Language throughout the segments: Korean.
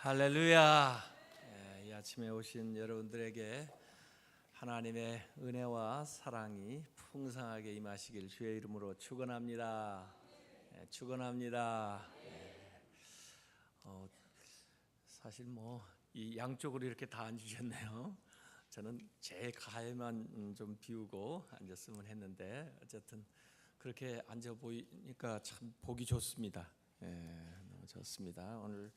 할렐루야. 이 아침에 오신 여러분들에게 하나님의 은혜와 사랑이 풍성하게 임하시길 주의 이름으로 축원합니다. 축원합니다. 사실 이 양쪽으로 이렇게 다 앉으셨네요. 저는 제 가에만 좀 비우고 앉았으면 했는데 어쨌든 그렇게 앉아 보이니까 참 보기 좋습니다. 너무 좋습니다. 오늘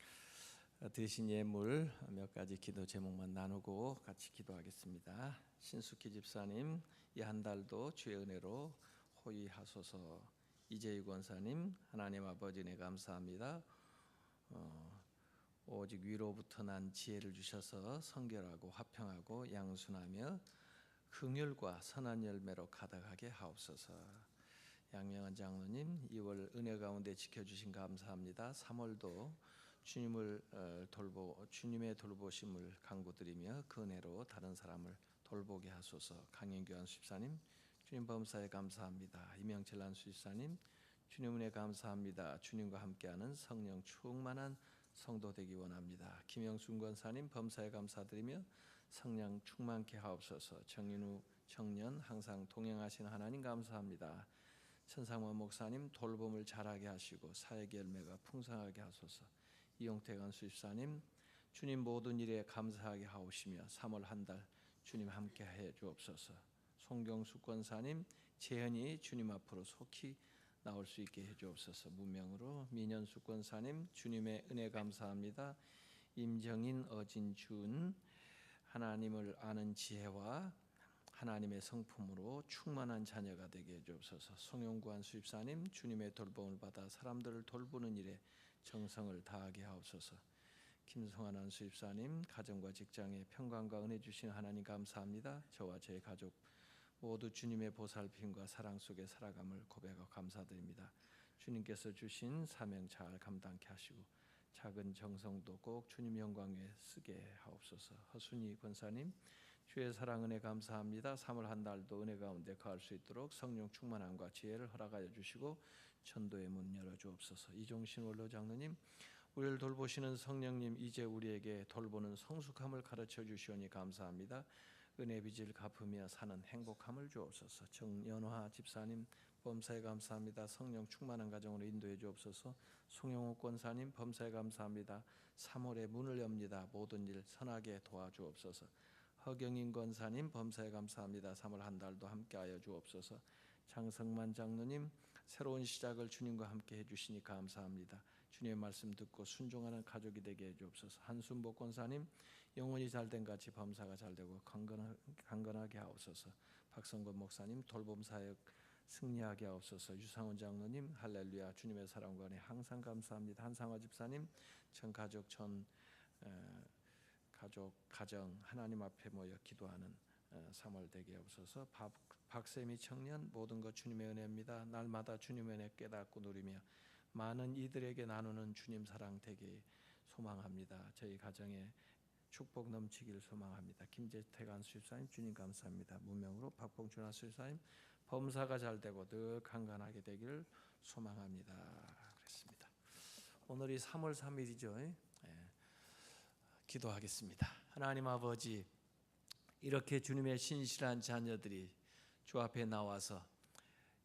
드신 예물 몇 가지 기도 제목만 나누고 같이 기도하겠습니다. 신숙희 집사님, 이 한 달도 주의 은혜로 호의하소서. 이재희 권사님, 하나님 아버지 네 감사합니다. 오직 위로부터 난 지혜를 주셔서 성결하고 화평하고 양순하며 긍휼과 선한 열매로 가득하게 하옵소서. 양명한 장로님, 2월 은혜 가운데 지켜주신 감사합니다. 3월도 주님의 돌보심을 간구드리며 그 은혜로 다른 사람을 돌보게 하소서. 강영규 수집사님, 주님 범사에 감사합니다. 이명철 수집사님, 주님 은혜 감사합니다. 주님과 함께하는 성령 충만한 성도 되기 원합니다. 김영순 권사님, 범사에 감사드리며 성령 충만케 하옵소서. 정인우 청년, 항상 동행하시는 하나님 감사합니다. 천상원 목사님, 돌봄을 잘하게 하시고 사역의 열매가 풍성하게 하소서. 이용택 수집사님, 주님 모든 일에 감사하게 하옵시며 3월 한 달 주님 함께 해 주옵소서. 송경숙 권사님, 재현이 주님 앞으로 속히 나올 수 있게 해 주옵소서. 무명으로 민현숙 권사님, 주님의 은혜 감사합니다. 임정인, 어진준, 하나님을 아는 지혜와 하나님의 성품으로 충만한 자녀가 되게 해 주옵소서. 송영구한 수집사님, 주님의 돌봄을 받아 사람들을 돌보는 일에 정성을 다하게 하옵소서. 김성환 수집사님, 가정과 직장에 평강과 은혜 주신 하나님 감사합니다. 저와 제 가족 모두 주님의 보살핌과 사랑 속에 살아감을 고백하고 감사드립니다. 주님께서 주신 사명 잘 감당케 하시고 작은 정성도 꼭 주님 영광 위에 쓰게 하옵소서. 허순희 권사님, 주의 사랑 은혜 감사합니다. 3월 한 달도 은혜 가운데 거할 수 있도록 성령 충만함과 지혜를 허락하여 주시고 전도의 문 열어 주옵소서. 이종신 원로 장로님, 우리를 돌보시는 성령님, 이제 우리에게 돌보는 성숙함을 가르쳐 주시오니 감사합니다. 은혜 빚을 갚으며 사는 행복함을 주옵소서. 정연화 집사님, 범사에 감사합니다. 성령 충만한 가정으로 인도해 주옵소서. 송영호 권사님, 범사에 감사합니다. 3월에 문을 엽니다. 모든 일 선하게 도와주옵소서. 허경인 권사님, 범사에 감사합니다. 3월 한 달도 함께하여 주옵소서. 장성만 장로님, 새로운 시작을 주님과 함께 해주시니 감사합니다. 주님의 말씀 듣고 순종하는 가족이 되게 해주옵소서. 한순복 권사님, 영혼이 잘된 같이 범사가 잘되고 강건하게 하옵소서. 박성건 목사님, 돌봄 사역 승리하게 하옵소서. 유상원 장로님, 할렐루야, 주님의 사랑과 은혜 항상 감사합니다. 한상화 집사님, 전 가족 가정 하나님 앞에 모여 기도하는 3월 되게 하옵소서. 박세미 청년, 모든 것 주님의 은혜입니다. 날마다 주님의 은혜 깨닫고 누리며 많은 이들에게 나누는 주님 사랑 되게 소망합니다. 저희 가정에 축복 넘치길 소망합니다. 김재택 수집사님, 주님 감사합니다. 무명으로 박봉준 수집사님, 범사가 잘되고 늘 강건하게 되기를 소망합니다. 그랬습니다. 오늘이 3월 3일이죠. 기도하겠습니다. 하나님 아버지, 이렇게 주님의 신실한 자녀들이 주 앞에 나와서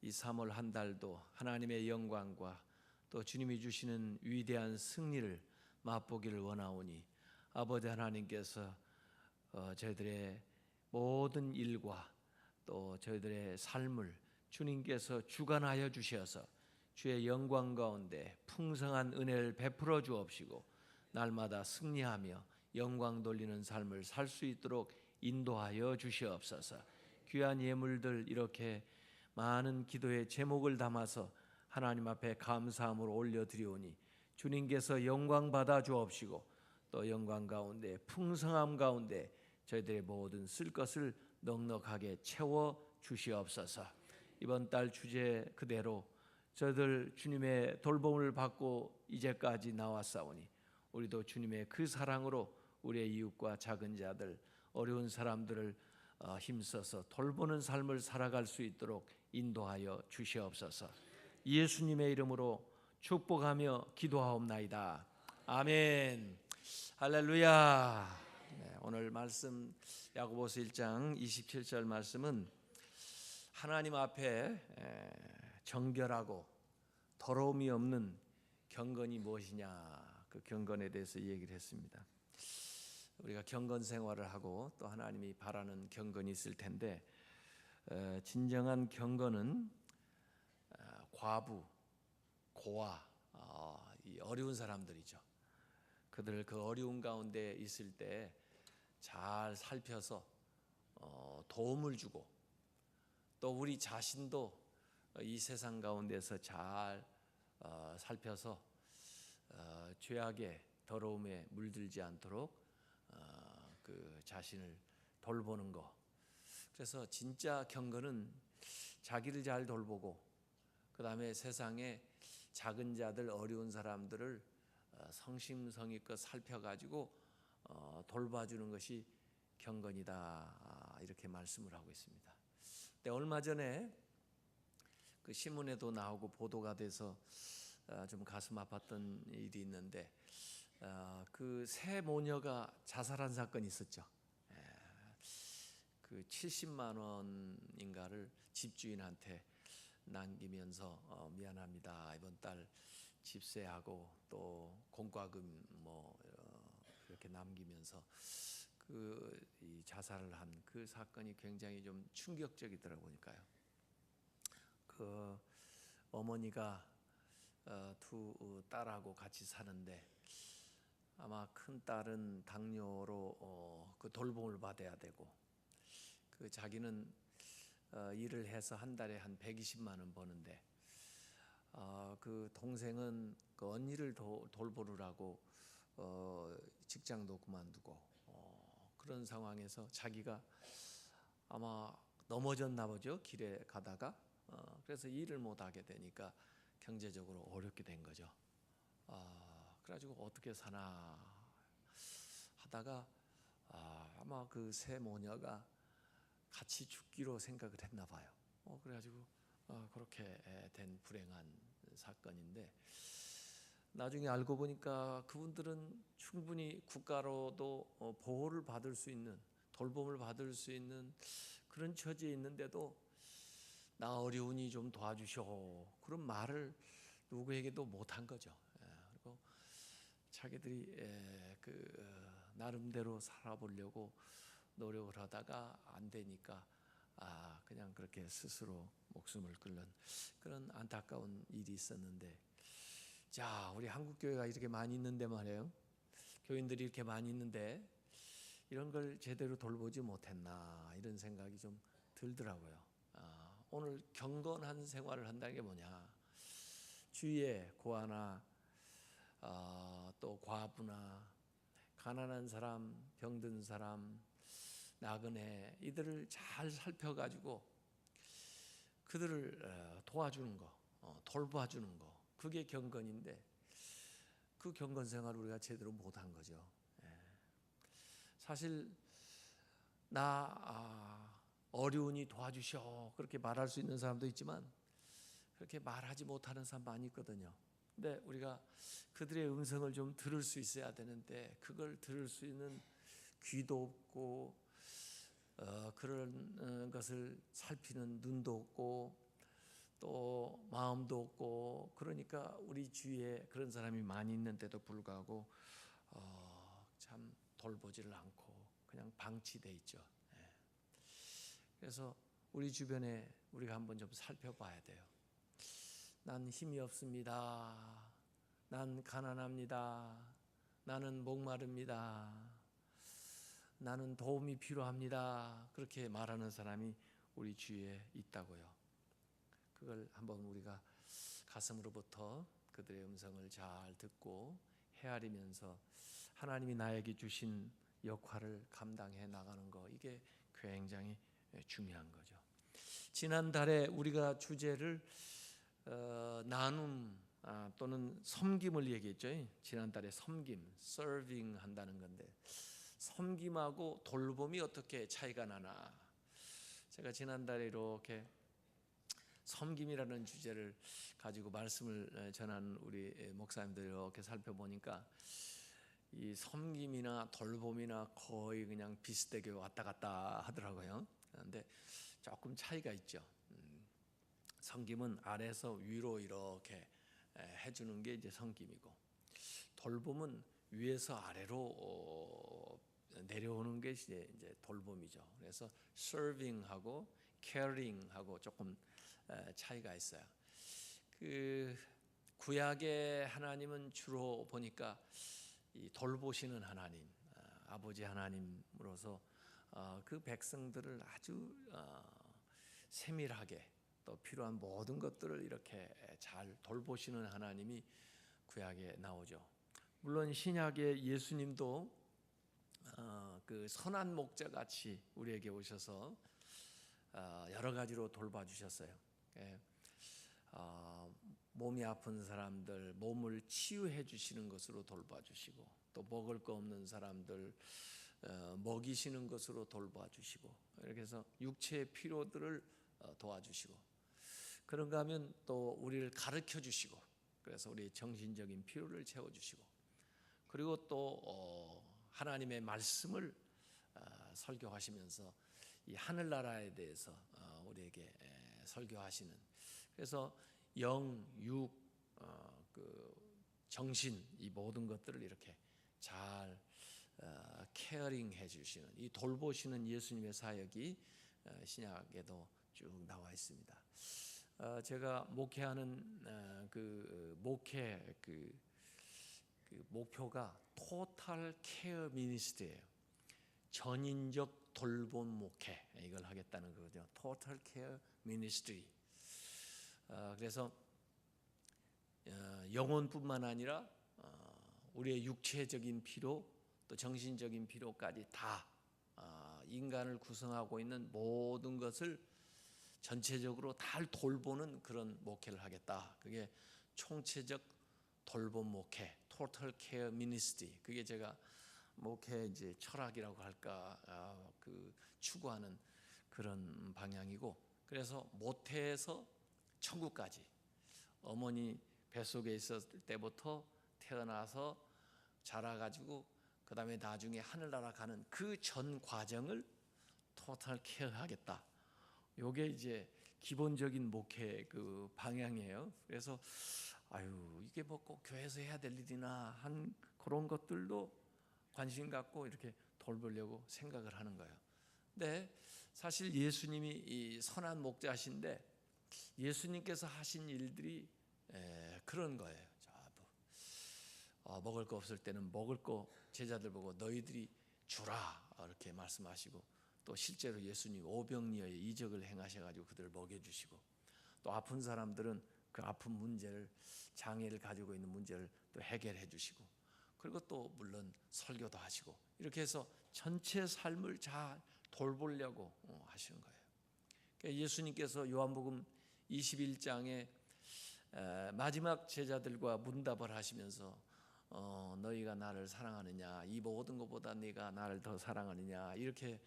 이 3월 한 달도 하나님의 영광과 또 주님이 주시는 위대한 승리를 맛보기를 원하오니 아버지 하나님께서 저희들의 모든 일과 또 저희들의 삶을 주님께서 주관하여 주셔서 주의 영광 가운데 풍성한 은혜를 베풀어 주옵시고 날마다 승리하며 영광 돌리는 삶을 살 수 있도록 인도하여 주시옵소서. 귀한 예물들 이렇게 많은 기도의 제목을 담아서 하나님 앞에 감사함으로 올려드리오니 주님께서 영광 받아 주옵시고 또 영광 가운데 풍성함 가운데 저희들의 모든 쓸 것을 넉넉하게 채워 주시옵소서. 이번 달 주제 그대로 저희들 주님의 돌봄을 받고 이제까지 나왔사오니 우리도 주님의 그 사랑으로 우리의 이웃과 작은 자들, 어려운 사람들을 힘써서 돌보는 삶을 살아갈 수 있도록 인도하여 주시옵소서. 예수님의 이름으로 축복하며 기도하옵나이다. 아멘. 할렐루야. 네, 오늘 말씀 야고보서 1장 27절 말씀은 하나님 앞에 정결하고 더러움이 없는 경건이 무엇이냐, 그 경건에 대해서 얘기를 했습니다. 우리가 경건 생활을 하고 또 하나님이 바라는 경건이 있을 텐데, 진정한 경건은 과부, 고아, 이 어려운 사람들이죠. 그들 그 어려운 가운데 있을 때 잘 살펴서 도움을 주고, 또 우리 자신도 이 세상 가운데서 잘 살펴서 죄악의 더러움에 물들지 않도록 그 자신을 돌보는 것. 그래서 진짜 경건은 자기를 잘 돌보고, 그 다음에 세상에 작은 자들, 어려운 사람들을 성심성의껏 살펴가지고 돌봐주는 것이 경건이다, 이렇게 말씀을 하고 있습니다. 근데 얼마 전에 그 신문에도 나오고 보도가 돼서 좀 가슴 아팠던 일이 있는데, 그 새 모녀가 자살한 사건이 있었죠. 그 70만 원인가를 집주인한테 남기면서 미안합니다, 이번 달 집세하고 또 공과금 이렇게 남기면서 이 자살을 한 그 사건이 굉장히 좀 충격적이더라고요. 보니까요. 그 어머니가 두 딸하고 같이 사는데, 아마 큰 딸은 당뇨로 그 돌봄을 받아야 되고, 그 자기는 일을 해서 한 달에 한 120만 원 버는데, 그 동생은 그 언니를 돌보느라고 직장도 그만두고, 그런 상황에서 자기가 아마 넘어졌나 보죠. 길에 가다가. 그래서 일을 못 하게 되니까 경제적으로 어렵게 된 거죠. 그래가지고 어떻게 사나 하다가 아마 그 새 모녀가 같이 죽기로 생각을 했나 봐요. 그래가지고 그렇게 된 불행한 사건인데, 나중에 알고 보니까 그분들은 충분히 국가로도 보호를 받을 수 있는, 돌봄을 받을 수 있는 그런 처지에 있는데도 나 어려우니 좀 도와주셔, 그런 말을 누구에게도 못한 거죠. 그리고 자기들이 나름대로 살아보려고 노력을 하다가 안 되니까 그냥 그렇게 스스로 목숨을 끊는 그런 안타까운 일이 있었는데, 자, 우리 한국 교회가 이렇게 많이 있는데 말이에요. 교인들이 이렇게 많이 있는데 이런 걸 제대로 돌보지 못했나, 이런 생각이 좀 들더라고요. 오늘 경건한 생활을 한다는 게 뭐냐? 주위에 고아나 또 과부나 가난한 사람, 병든 사람, 나그네, 이들을 잘 살펴가지고 그들을 도와주는 거, 돌봐주는 거, 그게 경건인데, 그 경건 생활을 우리가 제대로 못한 거죠. 사실 나 어려우니 도와주셔, 그렇게 말할 수 있는 사람도 있지만 그렇게 말하지 못하는 사람 많이 있거든요. 근데 우리가 그들의 음성을 좀 들을 수 있어야 되는데, 그걸 들을 수 있는 귀도 없고, 그런 것을 살피는 눈도 없고, 또 마음도 없고, 그러니까 우리 주위에 그런 사람이 많이 있는데도 불구하고 참 돌보지를 않고 그냥 방치돼 있죠. 그래서 우리 주변에 우리가 한번 좀 살펴봐야 돼요. 난 힘이 없습니다. 난 가난합니다. 나는 목마릅니다. 나는 도움이 필요합니다. 그렇게 말하는 사람이 우리 주위에 있다고요. 그걸 한번 우리가 가슴으로부터 그들의 음성을 잘 듣고 헤아리면서 하나님이 나에게 주신 역할을 감당해 나가는 거, 이게 굉장히 중요한 거죠. 지난달에 우리가 주제를 나눔 또는 섬김을 얘기했죠. 지난달에 섬김, serving 한다는 건데, 섬김하고 돌봄이 어떻게 차이가 나나, 제가 지난달에 이렇게 섬김이라는 주제를 가지고 말씀을 전한 우리 목사님들 이렇게 살펴보니까, 이 섬김이나 돌봄이나 거의 그냥 비슷하게 왔다 갔다 하더라고요. 그런데 조금 차이가 있죠. 섬김은 아래에서 위로 이렇게 해주는 게 이제 섬김이고, 돌봄은 위에서 아래로 내려오는 게 이제 돌봄이죠. 그래서 serving하고 caring하고 조금 차이가 있어요. 그 구약의 하나님은 주로 보니까 이 돌보시는 하나님, 아버지 하나님으로서 그 백성들을 아주 세밀하게 또 필요한 모든 것들을 이렇게 잘 돌보시는 하나님이 구약에 나오죠. 물론 신약의 예수님도 그 선한 목자 같이 우리에게 오셔서 여러 가지로 돌봐주셨어요. 몸이 아픈 사람들 몸을 치유해 주시는 것으로 돌봐주시고, 또 먹을 거 없는 사람들 먹이시는 것으로 돌봐주시고, 이렇게 해서 육체의 필요들을 도와주시고, 그런가 하면 또 우리를 가르쳐 주시고, 그래서 우리 정신적인 필요를 채워주시고, 그리고 또 하나님의 말씀을 설교하시면서 이 하늘나라에 대해서 우리에게 설교하시는, 그래서 영, 육, 그 정신, 이 모든 것들을 이렇게 잘 케어링 해주시는, 이 돌보시는 예수님의 사역이 신약에도 쭉 나와 있습니다. 제가 목회하는 그 목회 그 목표가 토탈 케어 미니스트리예요. 전인적 돌봄 목회, 이걸 하겠다는 거죠. 토탈 케어 미니스트리. 그래서 영혼뿐만 아니라 우리의 육체적인 필요, 또 정신적인 필요까지 다 인간을 구성하고 있는 모든 것을 전체적으로 다 돌보는 그런 목회를 하겠다. 그게 총체적 돌봄 목회, 토탈 케어 미니스트리. 그게 제가 목회 이제 철학이라고 할까, 그 추구하는 그런 방향이고, 그래서 모태에서 천국까지, 어머니 뱃속에 있었을 때부터 태어나서 자라가지고 그 다음에 나중에 하늘나라 가는 그 전 과정을 토탈 케어하겠다. 요게 이제 기본적인 목회 그 방향이에요. 그래서 이게 뭐 꼭 교회에서 해야 될 일이나 한 그런 것들도 관심 갖고 이렇게 돌보려고 생각을 하는 거예요. 근데 사실 예수님이 이 선한 목자신데, 예수님께서 하신 일들이 그런 거예요. 먹을 거 없을 때는 먹을 거 제자들 보고 너희들이 주라 이렇게 말씀하시고, 또 실제로 예수님 오병이어의 이적을 행하셔가지고 그들을 먹여주시고, 또 아픈 사람들은 그 아픈 문제를, 장애를 가지고 있는 문제를 또 해결해 주시고, 그리고 또 물론 설교도 하시고, 이렇게 해서 전체 삶을 잘 돌보려고 하시는 거예요. 그러니까 예수님께서 요한복음 21장에 마지막 제자들과 문답을 하시면서 너희가 나를 사랑하느냐, 이 모든 것보다 네가 나를 더 사랑하느냐, 이렇게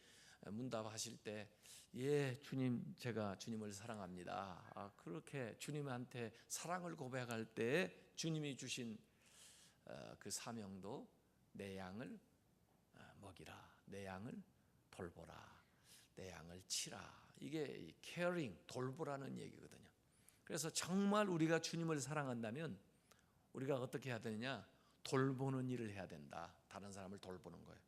문답하실 때, 예 주님, 제가 주님을 사랑합니다. 그렇게 주님한테 사랑을 고백할 때 주님이 주신 그 사명도 내 양을 먹이라, 내 양을 돌보라, 내 양을 치라. 이게 케어링, 돌보라는 얘기거든요. 그래서 정말 우리가 주님을 사랑한다면 우리가 어떻게 해야 되느냐? 돌보는 일을 해야 된다. 다른 사람을 돌보는 거예요.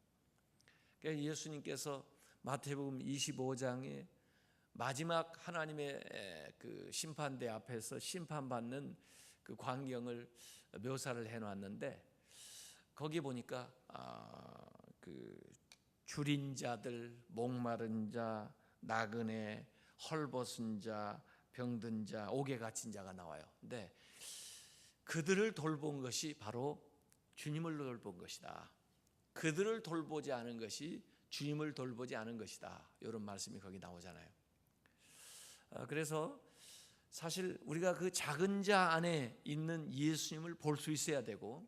그러니까 예수님께서 마태복음 25장에 마지막 하나님의 그 심판대 앞에서 심판받는 그 광경을 묘사를 해놨는데, 거기 보니까 그 줄인 자들, 목마른 자, 나그네, 헐벗은 자, 병든 자, 옥에 갇힌 자가 나와요. 근데 그들을 돌본 것이 바로 주님을 돌본 것이다. 그들을 돌보지 않은 것이 주님을 돌보지 않은 것이다. 이런 말씀이 거기 나오잖아요. 그래서 사실 우리가 그 작은 자 안에 있는 예수님을 볼 수 있어야 되고,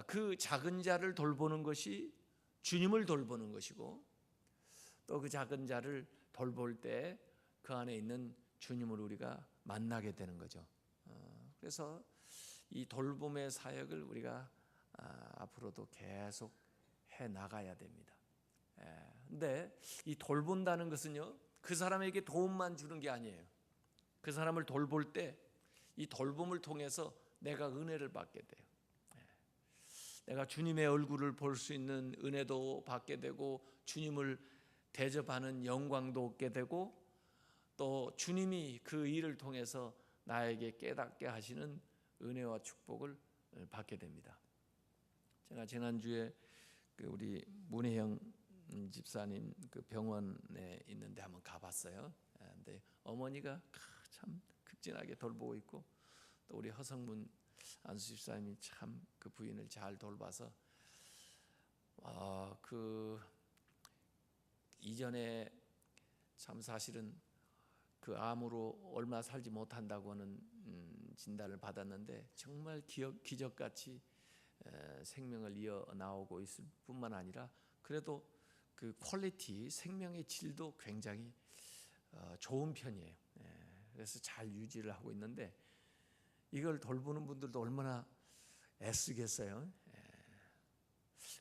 그 작은 자를 돌보는 것이 주님을 돌보는 것이고, 또 그 작은 자를 돌볼 때 그 안에 있는 주님을 우리가 만나게 되는 거죠. 그래서 이 돌봄의 사역을 우리가 앞으로도 계속 해 나가야 됩니다. 근데 이 돌본다는 것은요, 그 사람에게 도움만 주는 게 아니에요. 그 사람을 돌볼 때 이 돌봄을 통해서 내가 은혜를 받게 돼요. 내가 주님의 얼굴을 볼 수 있는 은혜도 받게 되고, 주님을 대접하는 영광도 얻게 되고, 또 주님이 그 일을 통해서 나에게 깨닫게 하시는 은혜와 축복을 받게 됩니다. 제가 지난주에 우리 문혜영 집사님 그 병원에 있는데 한번 가봤어요. 근데 어머니가 참 극진하게 돌보고 있고, 또 우리 허성문 안수 집사님이 참 그 부인을 잘 돌봐서 그 이전에 참 사실은 그 암으로 얼마 살지 못한다고 하는 진단을 받았는데, 정말 기적같이 생명을 이어 나오고 있을 뿐만 아니라, 그래도 그 퀄리티, 생명의 질도 굉장히 좋은 편이에요. 그래서 잘 유지를 하고 있는데, 이걸 돌보는 분들도 얼마나 애쓰겠어요.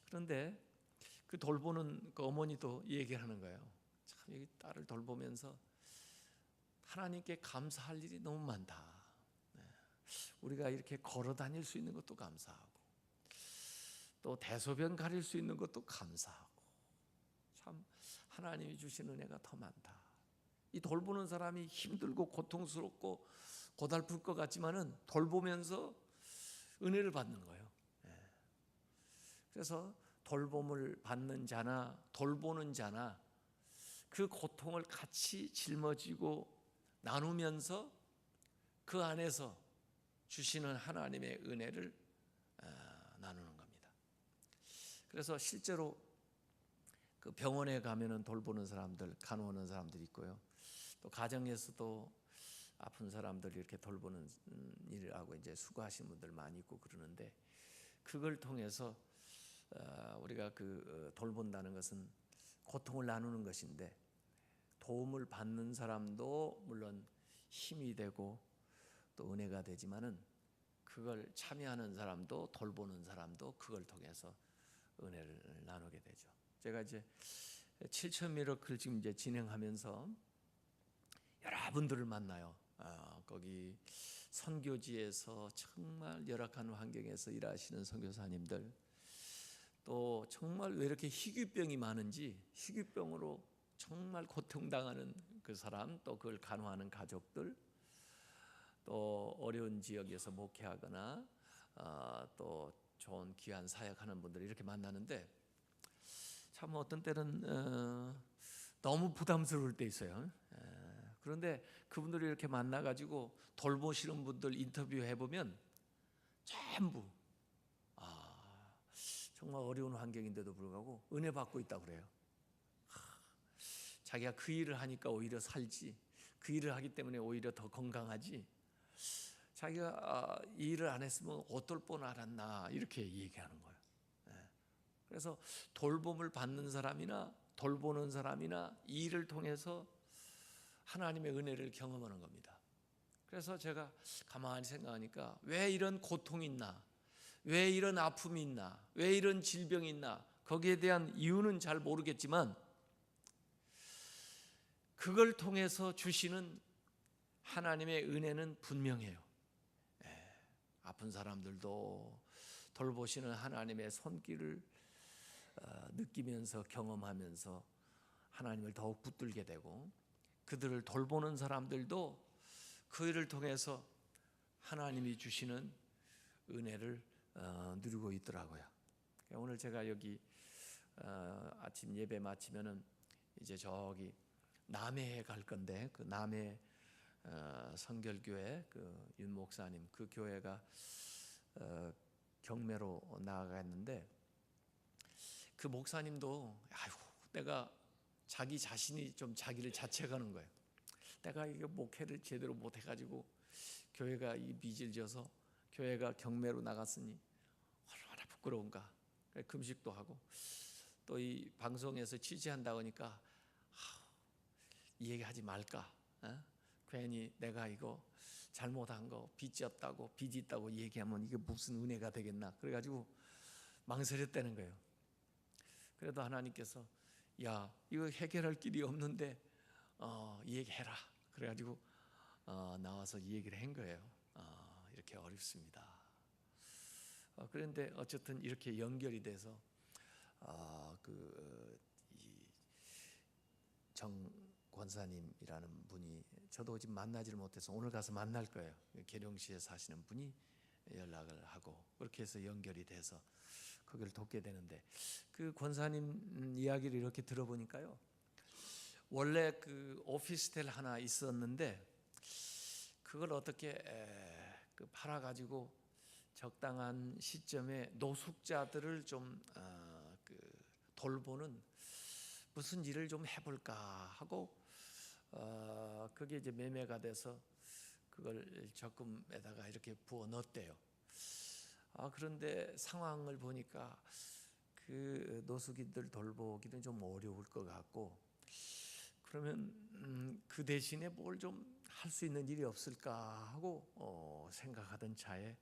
그런데 그 돌보는 그 어머니도 얘기하는 거예요. 참 이 딸을 돌보면서 하나님께 감사할 일이 너무 많다. 우리가 이렇게 걸어 다닐 수 있는 것도 감사하고, 또 대소변 가릴 수 있는 것도 감사하고, 참 하나님이 주신 은혜가 더 많다. 이 돌보는 사람이 힘들고 고통스럽고 고달플 것 같지만은 돌보면서 은혜를 받는 거예요. 그래서 돌봄을 받는 자나 돌보는 자나 그 고통을 같이 짊어지고 나누면서 그 안에서 주시는 하나님의 은혜를 나누는 겁니다. 그래서 실제로 그 병원에 가면은 돌보는 사람들, 간호하는 사람들이 있고요. 또 가정에서도 아픈 사람들 이렇게 돌보는 일하고 이제 수고하시는 분들 많이 있고 그러는데, 그걸 통해서 우리가 그 돌본다는 것은 고통을 나누는 것인데, 도움을 받는 사람도 물론 힘이 되고 또 은혜가 되지만은, 그걸 참여하는 사람도 돌보는 사람도 그걸 통해서 은혜를 나누게 되죠. 제가 이제 7천 미러클 지금 이제 진행하면서 여러분들을 만나요. 거기 선교지에서 정말 열악한 환경에서 일하시는 선교사님들, 또 정말 왜 이렇게 희귀병이 많은지, 희귀병으로 정말 고통당하는 그 사람, 또 그걸 간호하는 가족들, 또 어려운 지역에서 목회하거나 또 좋은 귀한 사역하는 분들 이렇게 만나는데, 참 어떤 때는 너무 부담스러울 때 있어요. 그런데 그분들이 이렇게 만나가지고 돌보시는 분들 인터뷰해 보면 전부 정말 어려운 환경인데도 불구하고 은혜 받고 있다고 그래요. 자기가 그 일을 하니까 오히려 살지, 그 일을 하기 때문에 오히려 더 건강하지, 자기가 이 일을 안 했으면 어떨 뻔 알았나, 이렇게 얘기하는 거예요. 그래서 돌봄을 받는 사람이나 돌보는 사람이나 이 일을 통해서 하나님의 은혜를 경험하는 겁니다. 그래서 제가 가만히 생각하니까, 왜 이런 고통이 있나, 왜 이런 아픔이 있나, 왜 이런 질병이 있나, 거기에 대한 이유는 잘 모르겠지만 그걸 통해서 주시는 하나님의 은혜는 분명해요. 아픈 사람들도 돌보시는 하나님의 손길을 느끼면서 경험하면서 하나님을 더욱 붙들게 되고, 그들을 돌보는 사람들도 그 일을 통해서 하나님이 주시는 은혜를 누리고 있더라고요. 오늘 제가 여기 아침 예배 마치면은 이제 저기 남해에 갈 건데, 그 남해 성결교회 그 윤 목사님 그 교회가 경매로 나아갔는데, 그 목사님도 아이고, 내가 자기 자신이 좀 자기를 자책하는 거예요. 내가 이게 목회를 제대로 못 해가지고 교회가 이 빚을 져서 교회가 경매로 나갔으니 얼마나 부끄러운가. 금식도 하고, 또 이 방송에서 취재한다고 하니까 이 얘기하지 말까, 괜히 내가 이거 잘못한 거 빚졌다고 빚 있다고 얘기하면 이게 무슨 은혜가 되겠나. 그래가지고 망설였다는 거예요. 그래도 하나님께서 야, 이거 해결할 길이 없는데 이 얘기해라. 그래가지고 나와서 이 얘기를 한 거예요. 이렇게 어렵습니다. 그런데 어쨌든 이렇게 연결이 돼서 정 권사님이라는 분이, 저도 지금 만나지를 못해서 오늘 가서 만날 거예요. 계룡시에 사시는 분이 연락을 하고 그렇게 해서 연결이 돼서 거기를 돕게 되는데, 그 권사님 이야기를 이렇게 들어보니까요, 원래 그 오피스텔 하나 있었는데 그걸 어떻게 팔아가지고 적당한 시점에 노숙자들을 좀 돌보는 무슨 일을 좀 해볼까 하고 그게 이제 매매가 돼서 그걸 적금에다가 이렇게 부어 넣었대요. 그런데 상황을 보니까 그 노숙인들 돌보기는 좀 어려울 것 같고, 그러면 그 대신에 뭘 좀 할 수 있는 일이 없을까 하고 생각하던 차에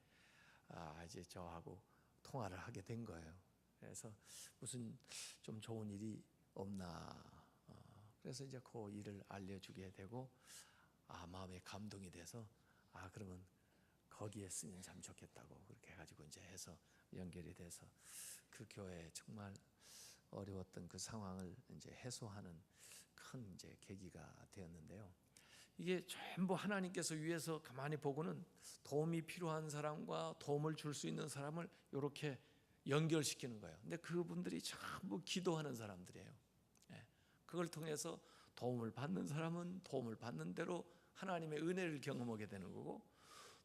이제 저하고 통화를 하게 된 거예요. 그래서 무슨 좀 좋은 일이 없나, 그래서 이제 그 일을 알려주게 되고, 마음에 감동이 돼서 그러면 거기에 쓰면 참 좋겠다고 그렇게 해가지고 이제 해서 연결이 돼서 그 교회에 정말 어려웠던 그 상황을 이제 해소하는 큰 이제 계기가 되었는데요. 이게 전부 하나님께서 위에서 가만히 보고는 도움이 필요한 사람과 도움을 줄 수 있는 사람을 이렇게 연결시키는 거예요. 근데 그분들이 전부 기도하는 사람들이에요. 그걸 통해서 도움을 받는 사람은 도움을 받는 대로 하나님의 은혜를 경험하게 되는 거고,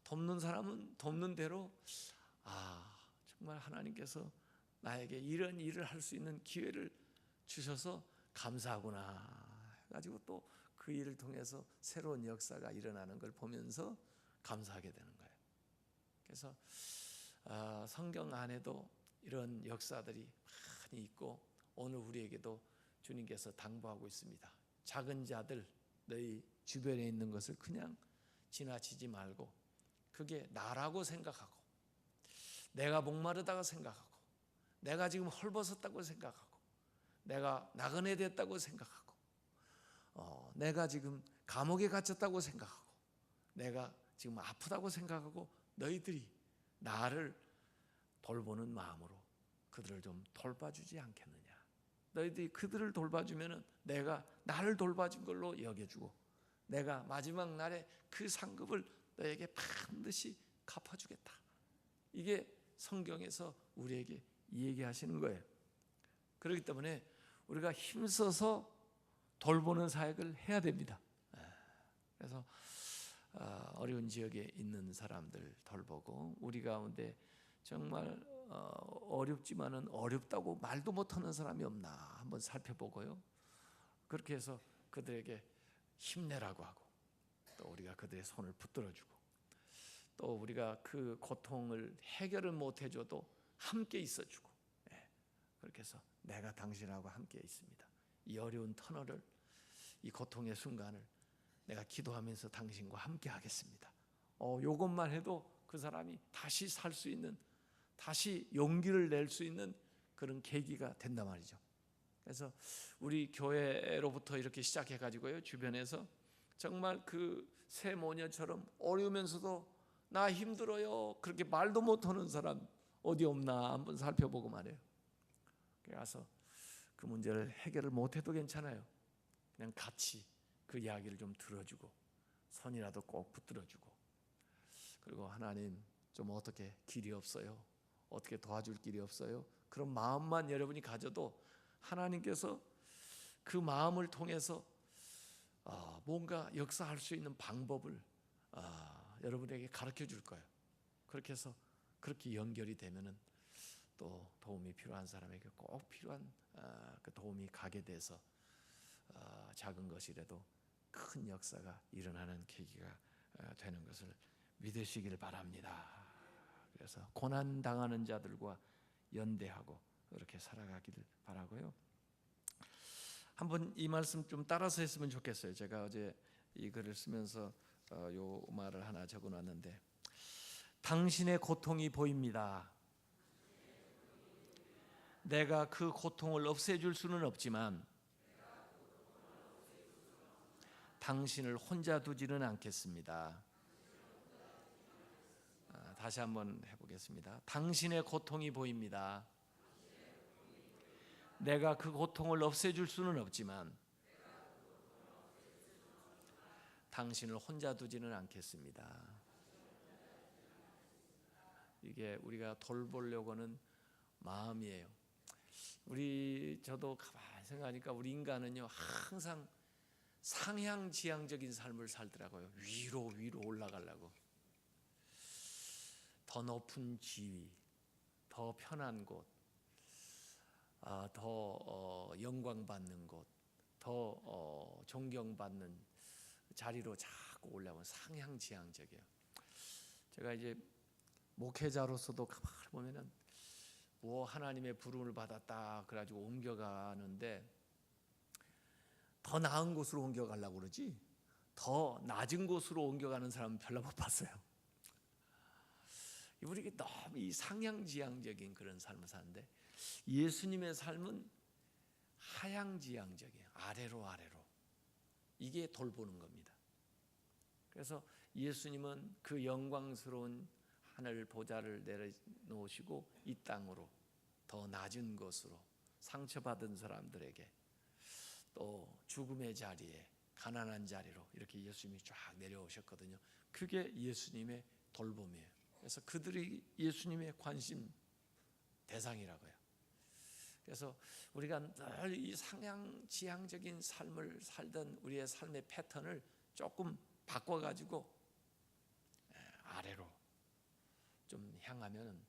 돕는 사람은 돕는 대로 정말 하나님께서 나에게 이런 일을 할 수 있는 기회를 주셔서 감사하구나 해가지고 또 그 일을 통해서 새로운 역사가 일어나는 걸 보면서 감사하게 되는 거예요. 그래서 성경 안에도 이런 역사들이 많이 있고, 오늘 우리에게도 주님께서 당부하고 있습니다. 작은 자들, 너희 주변에 있는 것을 그냥 지나치지 말고, 그게 나라고 생각하고, 내가 목마르다고 생각하고, 내가 지금 헐벗었다고 생각하고, 내가 나그네 됐다고 생각하고, 내가 지금 감옥에 갇혔다고 생각하고, 내가 지금 아프다고 생각하고, 너희들이 나를 돌보는 마음으로 그들을 좀 돌봐주지 않겠느냐. 너희들이 그들을 돌봐주면 내가 나를 돌봐준 걸로 여겨주고, 내가 마지막 날에 그 상급을 너에게 반드시 갚아주겠다. 이게 성경에서 우리에게 얘기하시는 거예요. 그렇기 때문에 우리가 힘써서 돌보는 사역을 해야 됩니다. 그래서 어려운 지역에 있는 사람들 돌보고, 우리 가운데 정말 어렵지만은 어렵다고 말도 못하는 사람이 없나 한번 살펴보고요. 그렇게 해서 그들에게 힘내라고 하고, 또 우리가 그들의 손을 붙들어주고, 또 우리가 그 고통을 해결을 못해줘도 함께 있어주고, 그렇게 해서 내가 당신하고 함께 있습니다. 이 어려운 터널을, 이 고통의 순간을 내가 기도하면서 당신과 함께 하겠습니다. 이것만 해도 그 사람이 다시 살 수 있는, 다시 용기를 낼 수 있는 그런 계기가 된단 말이죠. 그래서 우리 교회로부터 이렇게 시작해가지고요, 주변에서 정말 그 새 모녀처럼 어려우면서도 나 힘들어요 그렇게 말도 못하는 사람 어디 없나 한번 살펴보고 말해요. 그래서 그 문제를 해결을 못해도 괜찮아요. 그냥 같이 그 이야기를 좀 들어주고, 손이라도 꼭 붙들어주고, 그리고 하나님 좀 어떻게 길이 없어요? 어떻게 도와줄 길이 없어요? 그런 마음만 여러분이 가져도 하나님께서 그 마음을 통해서 뭔가 역사할 수 있는 방법을 여러분에게 가르쳐 줄 거예요. 그렇게 해서 그렇게 연결이 되면은 또 도움이 필요한 사람에게 꼭 필요한 그 도움이 가게 돼서 작은 것이라도 큰 역사가 일어나는 계기가 되는 것을 믿으시길 바랍니다. 그래서 고난 당하는 자들과 연대하고 그렇게 살아가기를 바라고요. 한번 이 말씀 좀 따라서 했으면 좋겠어요. 제가 어제 이 글을 쓰면서 요 말을 하나 적어놨는데, 당신의 고통이 보입니다. 내가 그 고통을 없애줄 수는 없지만 당신을 혼자 두지는 않겠습니다. 다시 한번 해보겠습니다. 당신의 고통이 보입니다. 내가 그 고통을 없애줄 수는 없지만 당신을 혼자 두지는 않겠습니다. 이게 우리가 돌보려고 하는 마음이에요. 저도 가만히 생각하니까 우리 인간은요 항상 상향지향적인 삶을 살더라고요. 위로 올라가려고. 더 높은 지위, 더 편한 곳, 더 영광받는 곳, 더 존경받는 자리로 자꾸 올라가면 상향지향적이에요. 제가 이제 목회자로서도 가만히 보면은 하나님의 부름을 받았다 그래가지고 옮겨가는데 더 나은 곳으로 옮겨가려고 그러지 더 낮은 곳으로 옮겨가는 사람은 별로 못 봤어요. 우리가 너무 이 상향지향적인 그런 삶을 사는데 예수님의 삶은 하향지향적이에요. 아래로 이게 돌보는 겁니다. 그래서 예수님은 그 영광스러운 하늘 보좌를 내려놓으시고 이 땅으로 더 낮은 곳으로 상처받은 사람들에게 또 죽음의 자리에 가난한 자리로 이렇게 예수님이 쫙 내려오셨거든요. 그게 예수님의 돌봄이에요. 그래서 그들이 예수님의 관심 대상이라고요. 그래서 우리가 늘 이 상향지향적인 삶을 살던 우리의 삶의 패턴을 조금 바꿔가지고 아래로 좀 향하면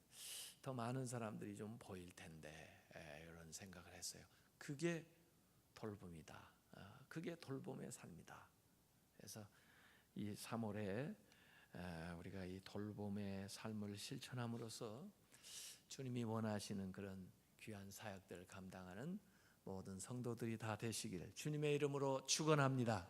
더 많은 사람들이 좀 보일 텐데 이런 생각을 했어요. 그게 돌봄이다. 그게 돌봄의 삶이다. 그래서 이 3월에 우리가 이 돌봄의 삶을 실천함으로써 주님이 원하시는 그런 귀한 사역들을 감당하는 모든 성도들이 다 되시기를 주님의 이름으로 축원합니다.